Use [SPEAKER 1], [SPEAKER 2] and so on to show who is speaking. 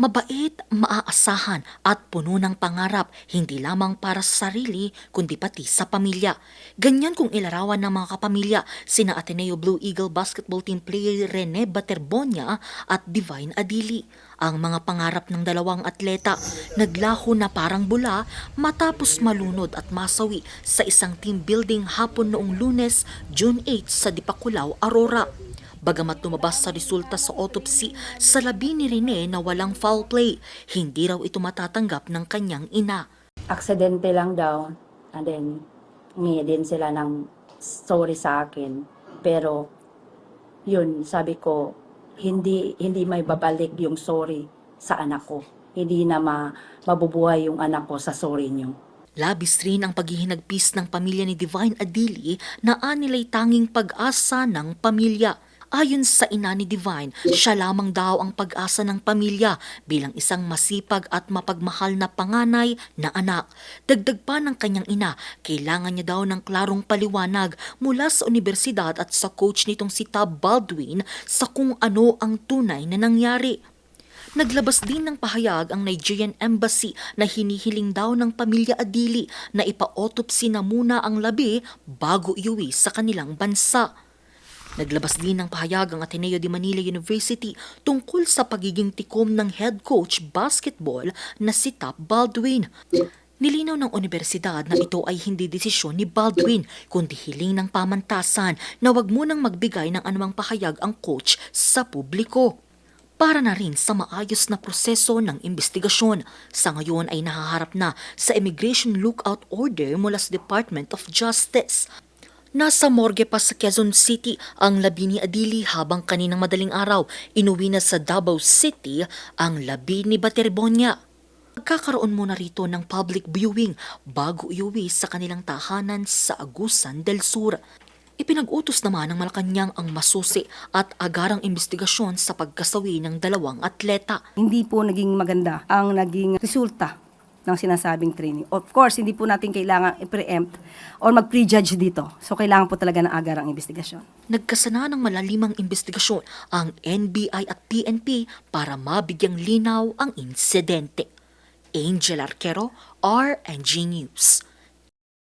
[SPEAKER 1] Mabait, maaasahan at puno ng pangarap, hindi lamang para sa sarili kundi pati sa pamilya. Ganyan kung ilarawan ng mga kapamilya sina Ateneo Blue Eagle basketball team player Rene Baterbonia at Divine Adili. Ang mga pangarap ng dalawang atleta naglaho na parang bula matapos malunod at masawi sa isang team building hapon noong Lunes, June 8 sa Dipakulaw, Aurora. Bagamat lumabas sa resulta sa autopsy sa labi ni Rene na walang foul play, hindi raw ito matatanggap ng kanyang ina.
[SPEAKER 2] Aksidente lang daw, and then humingi din sila ng sorry sa akin. Pero yun, sabi ko, hindi may babalik yung sorry sa anak ko. Hindi na mabubuhay yung anak ko sa sorry niyo.
[SPEAKER 1] Labis rin ang paghihinagpis ng pamilya ni Divine Adili na anilay tanging pag-asa ng pamilya. Ayon sa ina ni Divine, siya lamang daw ang pag-asa ng pamilya bilang isang masipag at mapagmahal na panganay na anak. Dagdag pa ng kanyang ina, kailangan niya daw ng klarong paliwanag mula sa universidad at sa coach nitong si Tab Baldwin sa kung ano ang tunay na nangyari. Naglabas din ng pahayag ang Nigerian Embassy na hinihiling daw ng pamilya Adili na ipa-autopsy na muna ang labi bago iuwi sa kanilang bansa. Naglabas din ng pahayag ang Ateneo de Manila University tungkol sa pagiging tikom ng head coach basketball na si Tab Baldwin. Nilinaw ng universidad na ito ay hindi desisyon ni Baldwin kundi hiling ng pamantasan na wag munang magbigay ng anumang pahayag ang coach sa publiko. Para na rin sa maayos na proseso ng investigasyon, sa ngayon ay nahaharap na sa Immigration Lookout Order mula sa Department of Justice. Nasa morgue pa sa Quezon City ang labi ni Adili habang kaninang madaling araw inuwi na sa Davao City ang labi ni Baterbonia. Magkakaroon muna rito ng public viewing bago iuwi sa kanilang tahanan sa Agusan del Sur. Ipinag-utos naman ng Malacanang ang masusi at agarang investigasyon sa pagkasawi ng dalawang atleta.
[SPEAKER 3] Hindi po naging maganda ang naging resulta ng sinasabing training. Of course, hindi po natin kailangan i-preempt or mag-prejudge dito. So, kailangan po talaga ng agarang investigasyon.
[SPEAKER 1] Nagkasana ng malalimang investigasyon ang NBI at PNP para mabigyang linaw ang insidente. Angel Arquero, RNG News.